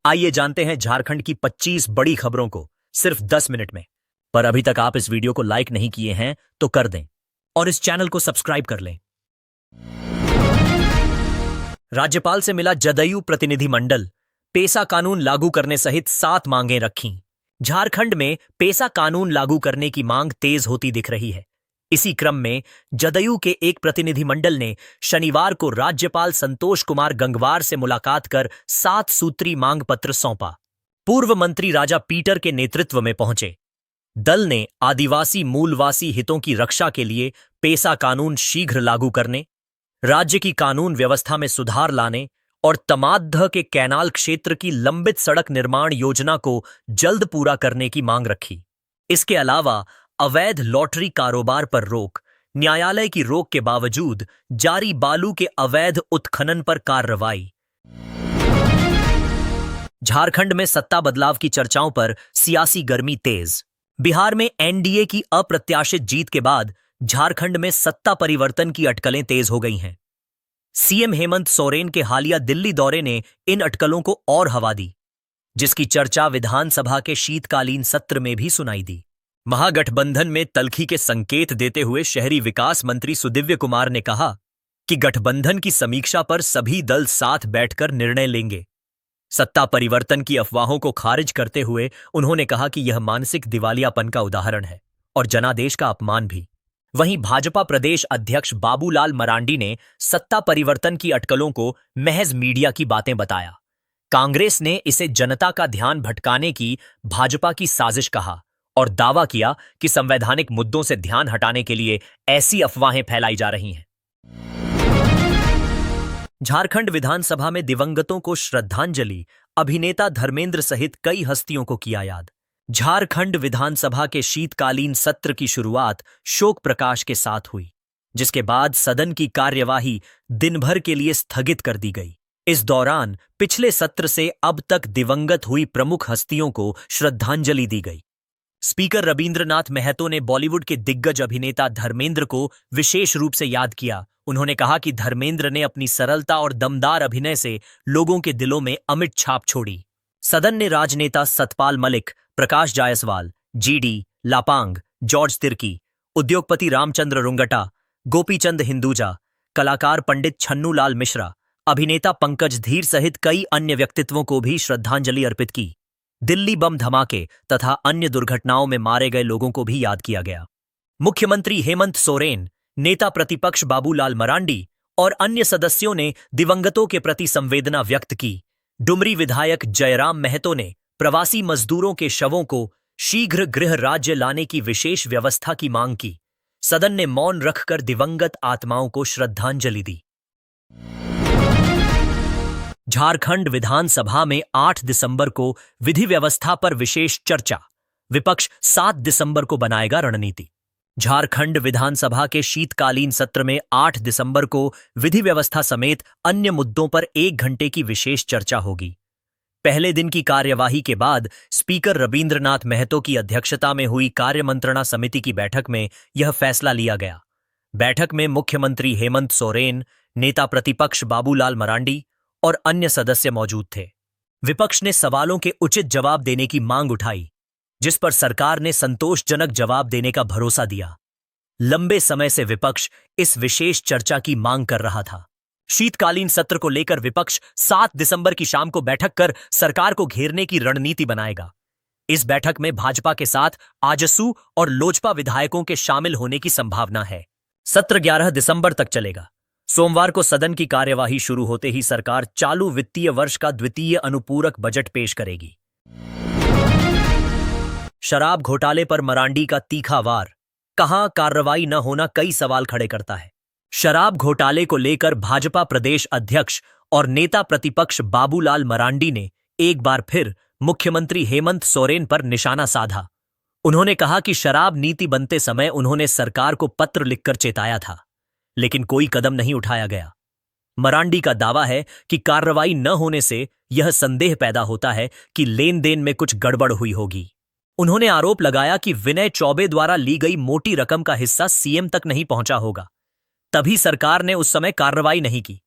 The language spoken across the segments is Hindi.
आइए जानते हैं झारखंड की 25 बड़ी खबरों को सिर्फ 10 मिनट में। पर अभी तक आप इस वीडियो को लाइक नहीं किए हैं तो कर दें और इस चैनल को सब्सक्राइब कर लें। राज्यपाल से मिला जदयू प्रतिनिधिमंडल, पेसा कानून लागू करने सहित 7 मांगें रखीं। झारखंड में पेसा कानून लागू करने की मांग तेज होती दिख रही है। इसी क्रम में जदयू के एक प्रतिनिधिमंडल ने शनिवार को राज्यपाल संतोष कुमार गंगवार से मुलाकात कर 7 सूत्री मांग पत्र सौंपा। पूर्व मंत्री राजा पीटर के नेतृत्व में पहुंचे दल ने आदिवासी मूलवासी हितों की रक्षा के लिए पेसा कानून शीघ्र लागू करने, राज्य की कानून व्यवस्था में सुधार लाने और तमादह के कैनाल क्षेत्र की लंबित सड़क निर्माण योजना को जल्द पूरा करने की मांग रखी। इसके अलावा अवैध लॉटरी कारोबार पर रोक, न्यायालय की रोक के बावजूद जारी बालू के अवैध उत्खनन पर कार्रवाई। झारखंड में सत्ता बदलाव की चर्चाओं पर सियासी गर्मी तेज। बिहार में एनडीए की अप्रत्याशित जीत के बाद झारखंड में सत्ता परिवर्तन की अटकलें तेज हो गई हैं। सीएम हेमंत सोरेन के हालिया दिल्ली दौरे ने इन अटकलों को और हवा दी, जिसकी चर्चा विधानसभा के शीतकालीन सत्र में भी सुनाई दी। महागठबंधन में तल्खी के संकेत देते हुए शहरी विकास मंत्री सुदिव्य कुमार ने कहा कि गठबंधन की समीक्षा पर सभी दल साथ बैठकर निर्णय लेंगे। सत्ता परिवर्तन की अफवाहों को खारिज करते हुए उन्होंने कहा कि यह मानसिक दिवालियापन का उदाहरण है और जनादेश का अपमान भी। वहीं भाजपा प्रदेश अध्यक्ष बाबूलाल मरांडी ने सत्ता परिवर्तन की अटकलों को महज मीडिया की बातें बताया। कांग्रेस ने इसे जनता का ध्यान भटकाने की भाजपा की साजिश कहा और दावा किया कि संवैधानिक मुद्दों से ध्यान हटाने के लिए ऐसी अफवाहें फैलाई जा रही हैं। झारखंड विधानसभा में दिवंगतों को श्रद्धांजलि, अभिनेता धर्मेंद्र सहित कई हस्तियों को किया याद। झारखंड विधानसभा के शीतकालीन सत्र की शुरुआत शोक प्रकाश के साथ हुई, जिसके बाद सदन की कार्यवाही दिन भर के लिए स्थगित कर दी गई। इस दौरान पिछले सत्र से अब तक दिवंगत हुई प्रमुख हस्तियों को श्रद्धांजलि दी गई। स्पीकर रबींद्रनाथ महतो ने बॉलीवुड के दिग्गज अभिनेता धर्मेंद्र को विशेष रूप से याद किया। उन्होंने कहा कि धर्मेंद्र ने अपनी सरलता और दमदार अभिनय से लोगों के दिलों में अमिट छाप छोड़ी। सदन ने राजनेता सतपाल मलिक, प्रकाश जायसवाल, जीडी लापांग, जॉर्ज तिर्की, उद्योगपति रामचंद्र रुंगटा, गोपीचंद हिंदुजा, कलाकार पंडित छन्नूलाल मिश्रा, अभिनेता पंकज धीर सहित कई अन्य व्यक्तित्वों को भी श्रद्धांजलि अर्पित की। दिल्ली बम धमाके तथा अन्य दुर्घटनाओं में मारे गए लोगों को भी याद किया गया। मुख्यमंत्री हेमंत सोरेन, नेता प्रतिपक्ष बाबूलाल मरांडी और अन्य सदस्यों ने दिवंगतों के प्रति संवेदना व्यक्त की। डुमरी विधायक जयराम महतो ने प्रवासी मजदूरों के शवों को शीघ्र गृह राज्य लाने की विशेष व्यवस्था की मांग की। सदन ने मौन रखकर दिवंगत आत्माओं को श्रद्धांजलि दी। झारखंड विधानसभा में 8 दिसंबर को विधि व्यवस्था पर विशेष चर्चा, विपक्ष 7 दिसंबर को बनाएगा रणनीति। झारखंड विधानसभा के शीतकालीन सत्र में 8 दिसंबर को विधि व्यवस्था समेत अन्य मुद्दों पर 1 घंटे की विशेष चर्चा होगी। पहले दिन की कार्यवाही के बाद स्पीकर रबींद्रनाथ महतो की अध्यक्षता में हुई कार्यमंत्रणा समिति की बैठक में यह फैसला लिया गया। बैठक में मुख्यमंत्री हेमंत सोरेन, नेता प्रतिपक्ष बाबूलाल मरांडी और अन्य सदस्य मौजूद थे। विपक्ष ने सवालों के उचित जवाब देने की मांग उठाई, जिस पर सरकार ने संतोषजनक जवाब देने का भरोसा दिया। लंबे समय से विपक्ष इस विशेष चर्चा की मांग कर रहा था। शीतकालीन सत्र को लेकर विपक्ष 7 दिसंबर की शाम को बैठक कर सरकार को घेरने की रणनीति बनाएगा। इस बैठक में भाजपा के साथ आजसू और लोजपा विधायकों के शामिल होने की संभावना है। सत्र 11 दिसंबर तक चलेगा। सोमवार को सदन की कार्यवाही शुरू होते ही सरकार चालू वित्तीय वर्ष का द्वितीय अनुपूरक बजट पेश करेगी। शराब घोटाले पर मरांडी का तीखा वार, कहां कार्रवाई न होना कई सवाल खड़े करता है। शराब घोटाले को लेकर भाजपा प्रदेश अध्यक्ष और नेता प्रतिपक्ष बाबूलाल मरांडी ने एक बार फिर मुख्यमंत्री हेमंत सोरेन पर निशाना साधा। उन्होंने कहा कि शराब नीति बनते समय उन्होंने सरकार को पत्र लिखकर चेताया था, लेकिन कोई कदम नहीं उठाया गया। मरांडी का दावा है कि कार्रवाई न होने से यह संदेह पैदा होता है कि लेन देन में कुछ गड़बड़ हुई होगी। उन्होंने आरोप लगाया कि विनय चौबे द्वारा ली गई मोटी रकम का हिस्सा सीएम तक नहीं पहुंचा होगा, तभी सरकार ने उस समय कार्रवाई नहीं की।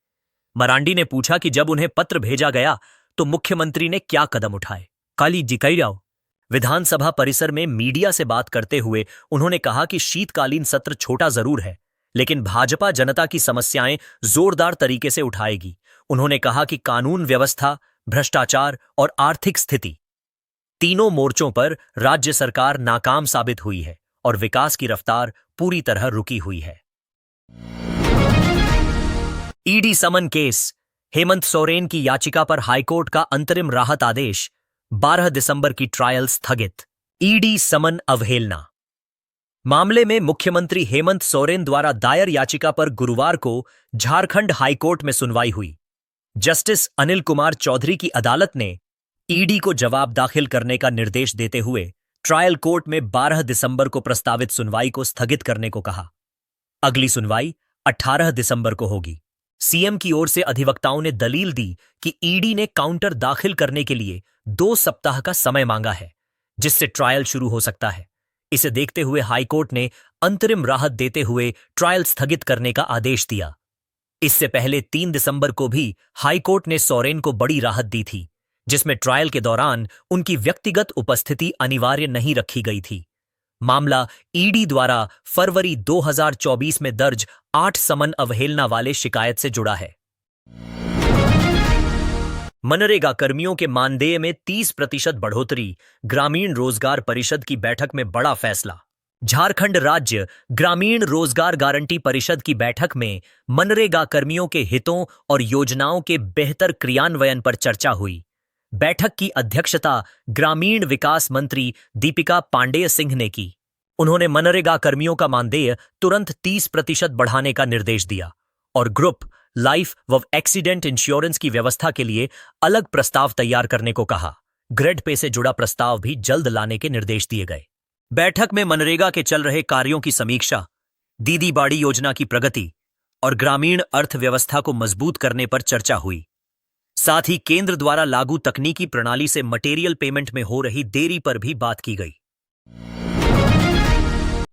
मरांडी ने पूछा कि जब उन्हें पत्र भेजा गया तो मुख्यमंत्री ने क्या कदम उठाए? काली जी कैराव विधानसभा परिसर में मीडिया से बात करते हुए उन्होंने कहा कि शीतकालीन सत्र छोटा जरूर है, लेकिन भाजपा जनता की समस्याएं जोरदार तरीके से उठाएगी। उन्होंने कहा कि कानून व्यवस्था, भ्रष्टाचार और आर्थिक स्थिति, तीनों मोर्चों पर राज्य सरकार नाकाम साबित हुई है और विकास की रफ्तार पूरी तरह रुकी हुई है। ED summon case, Hemant Soren की याचिका पर हाईकोर्ट का अंतरिम राहत आदेश, 12 दिसंबर की ट्रायल स्थगित। ईडी समन अवहेलना मामले में मुख्यमंत्री हेमंत सोरेन द्वारा दायर याचिका पर गुरुवार को झारखंड हाईकोर्ट में सुनवाई हुई। जस्टिस अनिल कुमार चौधरी की अदालत ने ईडी को जवाब दाखिल करने का निर्देश देते हुए ट्रायल कोर्ट में 12 दिसंबर को प्रस्तावित सुनवाई को स्थगित करने को कहा। अगली सुनवाई 18 दिसंबर को होगी। सीएम की ओर से अधिवक्ताओं ने दलील दी कि ईडी ने काउंटर दाखिल करने के लिए 2 सप्ताह का समय मांगा है, जिससे ट्रायल शुरू हो सकता है। इसे देखते हुए हाईकोर्ट ने अंतरिम राहत देते हुए ट्रायल स्थगित करने का आदेश दिया। इससे पहले 3 दिसंबर को भी हाईकोर्ट ने सोरेन को बड़ी राहत दी थी, जिसमें ट्रायल के दौरान उनकी व्यक्तिगत उपस्थिति अनिवार्य नहीं रखी गई थी। मामला ईडी द्वारा फरवरी 2024 में दर्ज 8 समन अवहेलना वाले शिकायत से जुड़ा है। मनरेगा कर्मियों के मानदेय में 30% बढ़ोतरी, ग्रामीण रोजगार परिषद की बैठक में बड़ा फैसला। झारखंड राज्य ग्रामीण रोजगार गारंटी परिषद की बैठक में मनरेगा कर्मियों के हितों और योजनाओं के बेहतर क्रियान्वयन पर चर्चा हुई। बैठक की अध्यक्षता ग्रामीण विकास मंत्री दीपिका पांडेय सिंह ने की। उन्होंने मनरेगा कर्मियों का मानदेय तुरंत 30% बढ़ाने का निर्देश दिया और ग्रुप, लाइफ व एक्सीडेंट इंश्योरेंस की व्यवस्था के लिए अलग प्रस्ताव तैयार करने को कहा। ग्रेड पे से जुड़ा प्रस्ताव भी जल्द लाने के निर्देश दिए गए। बैठक में मनरेगा के चल रहे कार्यों की समीक्षा, दीदी बाड़ी योजना की प्रगति और ग्रामीण अर्थव्यवस्था को मजबूत करने पर चर्चा हुई। साथ ही केंद्र द्वारा लागू तकनीकी प्रणाली से मटेरियल पेमेंट में हो रही देरी पर भी बात की गई।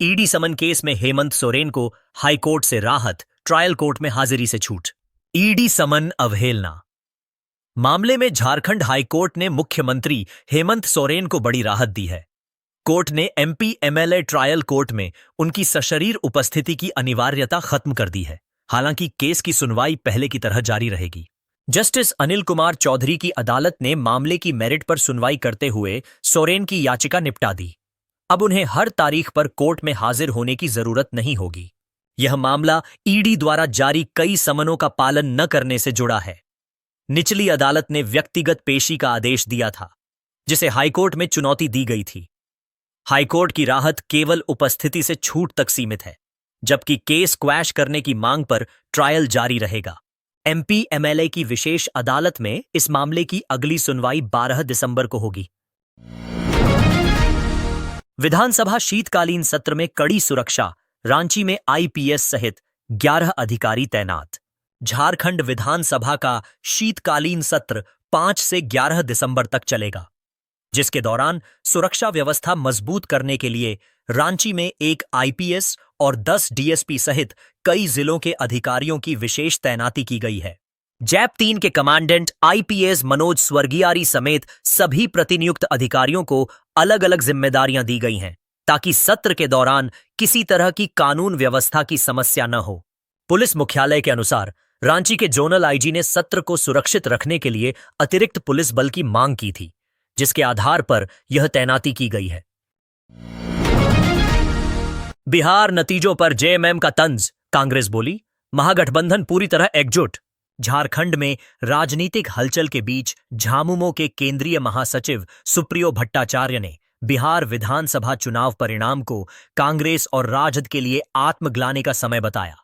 ईडी समन केस में हेमंत सोरेन को हाईकोर्ट से राहत, ट्रायल कोर्ट में हाजिरी से छूट। ईडी समन अवहेलना मामले में झारखंड हाईकोर्ट ने मुख्यमंत्री हेमंत सोरेन को बड़ी राहत दी है। कोर्ट ने एमपी एमएलए ट्रायल कोर्ट में उनकी सशरीर उपस्थिति की अनिवार्यता खत्म कर दी है। हालांकि केस की सुनवाई पहले की तरह जारी रहेगी। जस्टिस अनिल कुमार चौधरी की अदालत ने मामले की मेरिट पर सुनवाई करते हुए सोरेन की याचिका निपटा दी। अब उन्हें हर तारीख पर कोर्ट में हाजिर होने की जरूरत नहीं होगी। यह मामला ईडी द्वारा जारी कई समनों का पालन न करने से जुड़ा है। निचली अदालत ने व्यक्तिगत पेशी का आदेश दिया था, जिसे हाईकोर्ट में चुनौती दी गई थी। हाईकोर्ट की राहत केवल उपस्थिति से छूट तक सीमित है, जबकि केस क्वैश करने की मांग पर ट्रायल जारी रहेगा। एमपी एमएलए की विशेष अदालत में इस मामले की अगली सुनवाई 12 दिसंबर को होगी। विधानसभा शीतकालीन सत्र में कड़ी सुरक्षा, रांची में आईपीएस सहित 11 अधिकारी तैनात। झारखंड विधानसभा का शीतकालीन सत्र 5 से 11 दिसंबर तक चलेगा, जिसके दौरान सुरक्षा व्यवस्था मजबूत करने के लिए रांची में एक आईपीएस और 10 डीएसपी सहित कई जिलों के अधिकारियों की विशेष तैनाती की गई है। जैप 3 के कमांडेंट आईपीएस मनोज स्वर्गियारी समेत सभी प्रतिनियुक्त अधिकारियों को अलग अलग जिम्मेदारियां दी गई हैं, ताकि सत्र के दौरान किसी तरह की कानून व्यवस्था की समस्या न हो। पुलिस मुख्यालय के अनुसार रांची के जोनल आईजी ने सत्र को सुरक्षित रखने के लिए अतिरिक्त पुलिस बल की मांग की थी, जिसके आधार पर यह तैनाती की गई है। बिहार नतीजों पर जेएमएम का तंज, कांग्रेस बोली महागठबंधन पूरी तरह एकजुट। झारखंड में राजनीतिक हलचल के बीच झामुमो के केंद्रीय महासचिव सुप्रियो भट्टाचार्य ने बिहार विधानसभा चुनाव परिणाम को कांग्रेस और राजद के लिए आत्मग्लानि का समय बताया।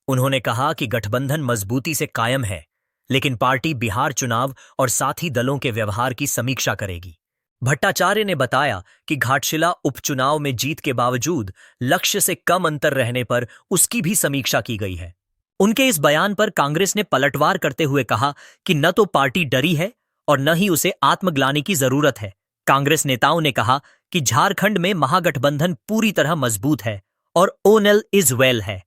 उन्होंने कहा कि गठबंधन मजबूती से कायम है, लेकिन पार्टी बिहार चुनाव और साथी दलों के व्यवहार की समीक्षा करेगी। भट्टाचार्य ने बताया कि घाटशिला उपचुनाव में जीत के बावजूद लक्ष्य से कम अंतर रहने पर उसकी भी समीक्षा की गई है। उनके इस बयान पर कांग्रेस ने पलटवार करते हुए कहा कि न तो पार्टी डरी है और न ही उसे आत्मग्लानि की जरूरत है। कांग्रेस नेताओं ने कहा कि झारखंड में महागठबंधन पूरी तरह मजबूत है और ओनल इज वेल है।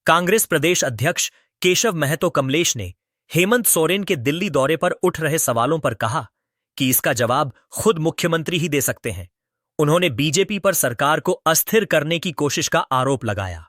कांग्रेस प्रदेश अध्यक्ष केशव महतो कमलेश ने हेमंत सोरेन के दिल्ली दौरे पर उठ रहे सवालों पर कहा कि इसका जवाब खुद मुख्यमंत्री ही दे सकते हैं। उन्होंने बीजेपी पर सरकार को अस्थिर करने की कोशिश का आरोप लगाया।